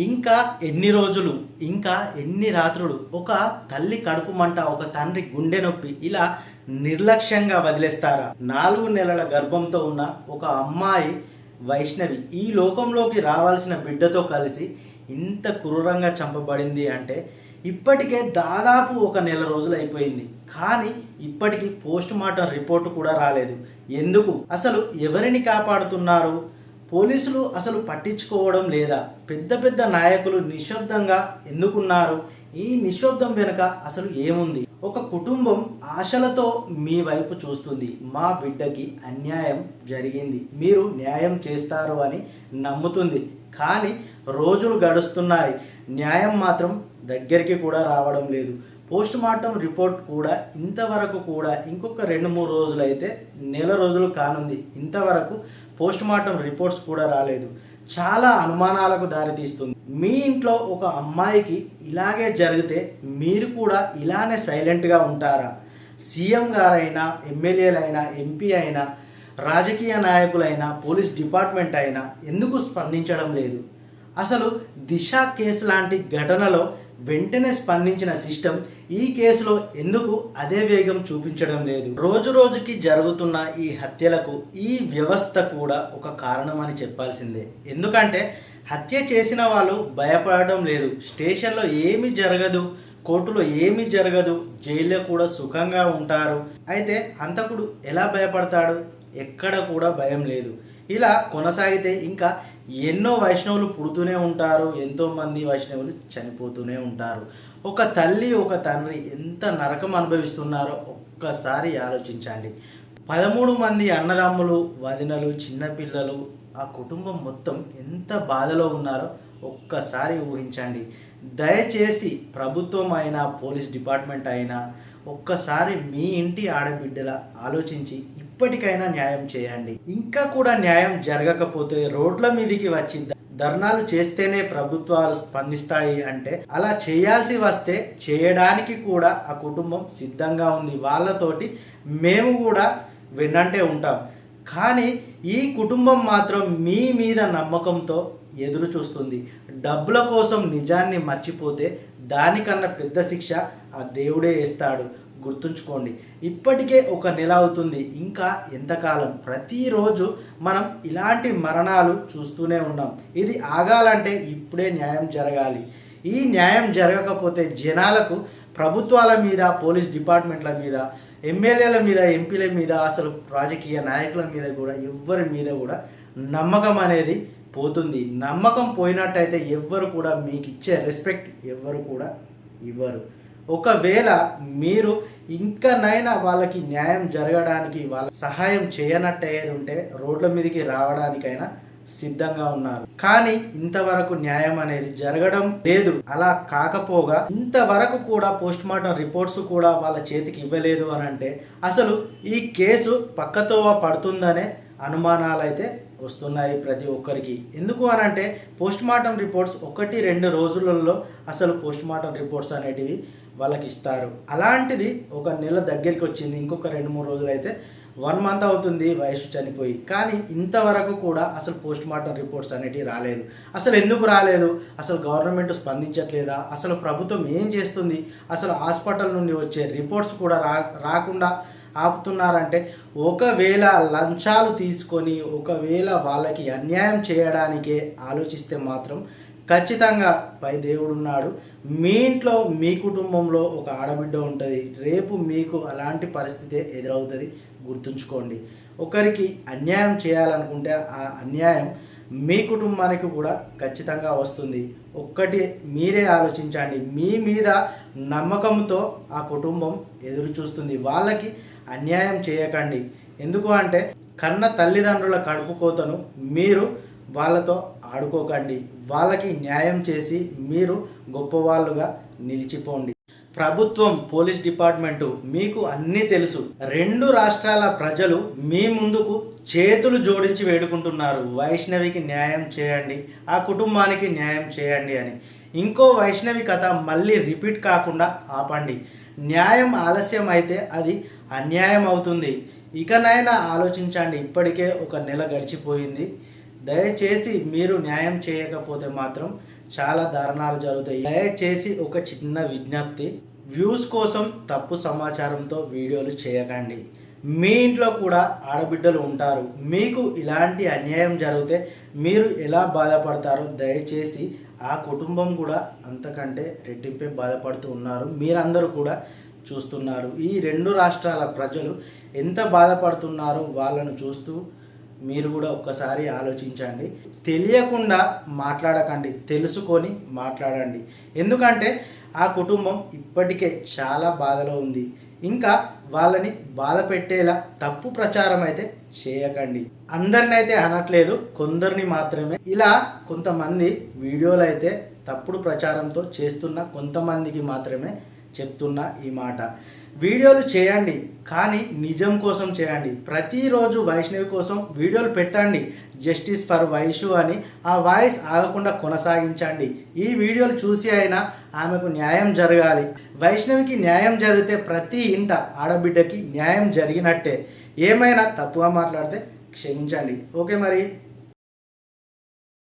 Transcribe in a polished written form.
ఇంకా ఎన్ని రోజులు, ఇంకా ఎన్ని రాత్రులు ఒక తల్లి కడుపు మంట, ఒక తండ్రి గుండె నొప్పి ఇలా నిర్లక్ష్యంగా వదిలేస్తారా? 4 నెలల గర్భంతో ఉన్న ఒక అమ్మాయి వైష్ణవి ఈ లోకంలోకి రావాల్సిన బిడ్డతో కలిసి ఇంత క్రూరంగా చంపబడింది అంటే ఇప్పటికే దాదాపు ఒక నెల రోజులు అయిపోయింది. కానీ ఇప్పటికీ పోస్ట్ మార్టం రిపోర్టు కూడా రాలేదు. ఎందుకు? అసలు ఎవరిని కాపాడుతున్నారు? పోలీసులు అసలు పట్టించుకోవడం లేదా? పెద్ద పెద్ద నాయకులు నిశ్శబ్దంగా ఎందుకున్నారు? ఈ నిశ్శబ్దం వెనుక అసలు ఏముంది? ఒక కుటుంబం ఆశలతో మీ వైపు చూస్తుంది. మా బిడ్డకి అన్యాయం జరిగింది, మీరు న్యాయం చేస్తారు అని నమ్ముతుంది. కానీ రోజులు గడుస్తున్నాయి, న్యాయం మాత్రం దగ్గరికి కూడా రావడం లేదు. పోస్ట్ మార్టం రిపోర్ట్ కూడా ఇంతవరకు కూడా ఇంకొక 2-3 రోజులు అయితే నెల రోజులు కానుంది. ఇంతవరకు పోస్ట్ మార్టం రిపోర్ట్స్ కూడా రాలేదు. చాలా అనుమానాలకు దారితీస్తుంది. మీ ఇంట్లో ఒక అమ్మాయికి ఇలాగే జరిగితే మీరు కూడా ఇలానే సైలెంట్గా ఉంటారా? సీఎం గారైనా, ఎమ్మెల్యేలైనా, ఎంపీ అయినా, రాజకీయ నాయకులైనా, పోలీస్ డిపార్ట్మెంట్ అయినా ఎందుకు స్పందించడం లేదు? అసలు దిశ కేసు లాంటి ఘటనలో వెంటనే స్పందించిన సిస్టమ్ ఈ కేసులో ఎందుకు అదే వేగం చూపించడం లేదు? రోజు రోజుకి జరుగుతున్న ఈ హత్యలకు ఈ వ్యవస్థ కూడా ఒక కారణం అని చెప్పాల్సిందే. ఎందుకంటే హత్య చేసిన వాళ్ళు భయపడడం లేదు. స్టేషన్లో ఏమీ జరగదు, కోర్టులో ఏమీ జరగదు, జైల్లో కూడా సుఖంగా ఉంటారు. అయితే హంతకుడు ఎలా భయపడతాడు? ఎక్కడ కూడా భయం లేదు. ఇలా కొనసాగితే ఇంకా ఎన్నో వైష్ణవులు పుడుతూనే ఉంటారు, ఎంతోమంది వైష్ణవులు చనిపోతూనే ఉంటారు. ఒక తల్లి, ఒక తండ్రి ఎంత నరకం అనుభవిస్తున్నారో ఒక్కసారి ఆలోచించండి. 13 మంది అన్నదమ్ములు, వదినలు, చిన్నపిల్లలు, ఆ కుటుంబం మొత్తం ఎంత బాధలో ఉన్నారో ఒక్కసారి ఊహించండి. దయచేసి ప్రభుత్వం అయినా, పోలీస్ డిపార్ట్మెంట్ అయినా ఒక్కసారి మీ ఇంటి ఆడబిడ్డల ఆలోచించి ఇప్పటికైనా న్యాయం చేయండి. ఇంకా కూడా న్యాయం జరగకపోతే రోడ్ల మీదికి వచ్చి ధర్నాలు చేస్తేనే ప్రభుత్వాలు స్పందిస్తాయి అంటే అలా చేయాల్సి వస్తే చేయడానికి కూడా ఆ కుటుంబం సిద్ధంగా ఉంది. వాళ్ళతోటి మేము కూడా వెన్నంటే ఉంటాం. కానీ ఈ కుటుంబం మాత్రం మీ మీద నమ్మకంతో ఎదురు చూస్తుంది. డబ్బుల కోసం నిజాన్ని మర్చిపోతే దానికన్నా పెద్ద శిక్ష ఆ దేవుడే వేస్తాడు. గుర్తుంచుకోండి. ఇప్పటికే ఒక నెల అవుతుంది, ఇంకా ఎంతకాలం? ప్రతిరోజు మనం ఇలాంటి మరణాలు చూస్తూనే ఉన్నాం. ఇది ఆగాలంటే ఇప్పుడే న్యాయం జరగాలి. ఈ న్యాయం జరగకపోతే జనాలకు ప్రభుత్వాల మీద, పోలీస్ డిపార్ట్మెంట్ల మీద, ఎమ్మెల్యేల మీద, ఎంపీల మీద, అసలు రాజకీయ నాయకుల మీద కూడా, ఎవ్వరి మీద కూడా నమ్మకం అనేది పోతుంది. నమ్మకం పోయినట్టయితే ఎవ్వరు కూడా మీకు ఇచ్చే రెస్పెక్ట్ ఎవ్వరు కూడా ఇవ్వరు. ఒకవేళ మీరు ఇంకనైనా వాళ్ళకి న్యాయం జరగడానికి వాళ్ళ సహాయం చేయనట్టేది ఉంటే రోడ్ల మీదకి రావడానికైనా సిద్ధంగా ఉన్నారు. కానీ ఇంతవరకు న్యాయం అనేది జరగడం లేదు. అలా కాకపోగా ఇంతవరకు కూడా పోస్ట్ మార్టం రిపోర్ట్స్ కూడా వాళ్ళ చేతికి ఇవ్వలేదు అని అంటే అసలు ఈ కేసు పక్కతోవ పడుతుందనే అనుమానాలు అయితే వస్తున్నాయి ప్రతి ఒక్కరికి. ఎందుకు అని అంటే పోస్ట్ మార్టం రిపోర్ట్స్ 1-2 రోజులలో అసలు పోస్ట్ మార్టం రిపోర్ట్స్ అనేటివి వాళ్ళకి ఇస్తారు. అలాంటిది ఒక నెల దగ్గరికి వచ్చింది. ఇంకొక 2-3 రోజులు అయితే 1 మంత్ అవుతుంది వయసు చనిపోయి. కానీ ఇంతవరకు కూడా అసలు పోస్ట్ మార్టం రిపోర్ట్స్ అనేటివి రాలేదు. అసలు ఎందుకు రాలేదు? అసలు గవర్నమెంట్ స్పందించట్లేదా? అసలు ప్రభుత్వం ఏం చేస్తుంది? అసలు హాస్పిటల్ నుండి వచ్చే రిపోర్ట్స్ కూడా రాకుండా ఆపుతున్నారంటే ఒకవేళ లంచాలు తీసుకొని ఒకవేళ వాళ్ళకి అన్యాయం చేయడానికే ఆలోచిస్తే మాత్రం ఖచ్చితంగా పై దేవుడు ఉన్నాడు. మీ ఇంట్లో, మీ కుటుంబంలో ఒక ఆడబిడ్డ ఉంటుంది. రేపు మీకు అలాంటి పరిస్థితి ఎదురవుతుంది. గుర్తుంచుకోండి. ఒకరికి అన్యాయం చేయాలనుకుంటే ఆ అన్యాయం మీ కుటుంబానికి కూడా ఖచ్చితంగా వస్తుంది. ఒక్కటి మీరే ఆలోచించండి. మీ మీద నమ్మకంతో ఆ కుటుంబం ఎదురు చూస్తుంది. వాళ్ళకి అన్యాయం చేయకండి. ఎందుకు అంటే కన్న తల్లిదండ్రుల కడుపు కోతను మీరు వాళ్ళతో ఆడుకోకండి. వాళ్ళకి న్యాయం చేసి మీరు గొప్పవాళ్ళుగా నిలిచిపోండి. ప్రభుత్వం, పోలీస్ డిపార్ట్మెంటు మీకు అన్నీ తెలుసు. 2 రాష్ట్రాల ప్రజలు మీ ముందుకు చేతులు జోడించి వేడుకుంటున్నారు. వైష్ణవికి న్యాయం చేయండి, ఆ కుటుంబానికి న్యాయం చేయండి అని. ఇంకో వైష్ణవి కథ మళ్ళీ రిపీట్ కాకుండా ఆపండి. న్యాయం ఆలస్యం అయితే అది అన్యాయం అవుతుంది. ఇకనైనా ఆలోచించండి. ఇప్పటికే ఒక నెల గడిచిపోయింది. దయచేసి మీరు న్యాయం చేయకపోతే మాత్రం చాలా దారుణాలు జరుగుతాయి. దయచేసి ఒక చిన్న విజ్ఞప్తి, వ్యూస్ కోసం తప్పు సమాచారంతో వీడియోలు చేయకండి. మీ ఇంట్లో కూడా ఆడబిడ్డలు ఉంటారు. మీకు ఇలాంటి అన్యాయం జరిగితే మీరు ఎలా బాధపడతారో దయచేసి ఆ కుటుంబం కూడా అంతకంటే రెట్టింపే బాధపడుతూ ఉన్నారు. మీరందరూ కూడా చూస్తున్నారు. ఈ 2 రాష్ట్రాల ప్రజలు ఎంత బాధపడుతున్నారో వాళ్ళను చూస్తూ మీరు కూడా ఒక్కసారి ఆలోచించండి. తెలియకుండా మాట్లాడకండి, తెలుసుకొని మాట్లాడండి. ఎందుకంటే ఆ కుటుంబం ఇప్పటికే చాలా బాధలో ఉంది. ఇంకా వాళ్ళని బాధ పెట్టేలా తప్పు ప్రచారం అయితే చేయకండి. అందరినైతే అనట్లేదు, కొందరిని మాత్రమే. ఇలా కొంతమంది వీడియోలు అయితే తప్పుడు ప్రచారంతో చేస్తున్న కొంతమందికి మాత్రమే చెప్తున్నా ఈ మాట. వీడియోలు చేయండి, కానీ నిజం కోసం చేయండి. ప్రతిరోజు వైష్ణవి కోసం వీడియోలు పెట్టండి, జస్టిస్ ఫర్ వైషు అని. ఆ వాయిస్ ఆగకుండా కొనసాగించండి. ఈ వీడియోలు చూసి అయినా ఆమెకు న్యాయం జరగాలి. వైష్ణవికి న్యాయం జరిగితే ప్రతి ఇంట ఆడబిడ్డకి న్యాయం జరిగినట్టే. ఏమైనా తప్పుగా మాట్లాడితే క్షమించండి. ఓకే మరి.